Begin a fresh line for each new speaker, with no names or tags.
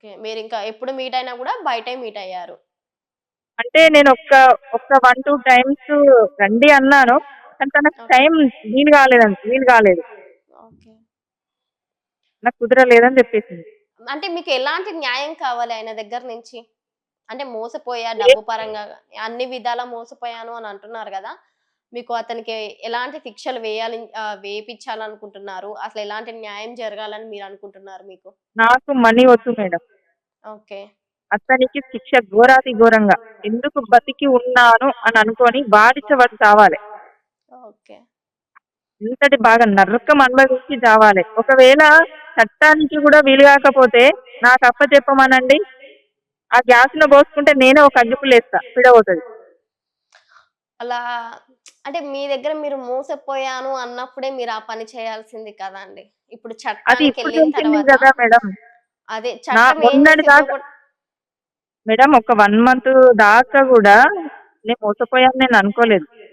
Okay. మీరింకా ఎప్పుడు meet అయినా గూడా బయటే మీట్ అయ్యారు.
అంటే నేను ఒక్క 1, 2 టైమ్స్ రండి అన్నాను. కానీ తనకు
ఓకే.
టైం వీలు కాలేదు.
ఓకే.
నాకు కుదరలేదని చెప్పేసింది.
అంటే మీకు ఎలాంటి న్యాయం కావాలి ఆయన దగ్గర నుంచి? అంటే మోసపోయా
ఏ
డబ్బు పరంగా గాని, అన్ని విధాలా మోసపోయాను అని అంటున్నారు గదా! మీకు అతనికి ఎలాంటి శిక్షలు వేపిచ్చాలనుకుంటున్నారు? అసలు ఎలాంటి న్యాయం జరగాలని మీరనుకుంటున్నారు మీకు?
నాకు మనీ వద్దు మేడం.
ఓకే.
అతనికి శిక్ష ఘోరాతి ఘోరంగా. ఎందుకు బతికి ఉన్నాను అని అనుకోని వాడిచ్చ వాడు చావాలి.
ఓకే.
ఇంతటి బాగా నరకం అనుభవించి చావాలి. ఒకవేళ చట్టానికి కూడా వీలు కాకపోతే నాకు అప్పచెప్పమనండి. ఆ గ్యాస్‌లో పోసుకుంటే నేనే ఒక అగ్గిపుల్లేస్తా. పిడవుతది.
అలా అంటే మీ దగ్గర మీరు మోసపోయాను అన్నప్పుడే మీరు ఆ పని చేయాల్సింది కదండీ! ఇప్పుడు
అది ఇప్పుడు
చట్టానికెళ్ళిన
తెలిసింది
తర్వాత
గదా మేడం.
అదే చట్టం ఏం
మొన్నటి
చేసిందో
దాకా
గూడా
మేడం ఒక 1 మంత్ దాకా గూడా నేను మోసపోయాను నేను అనుకోలేదు.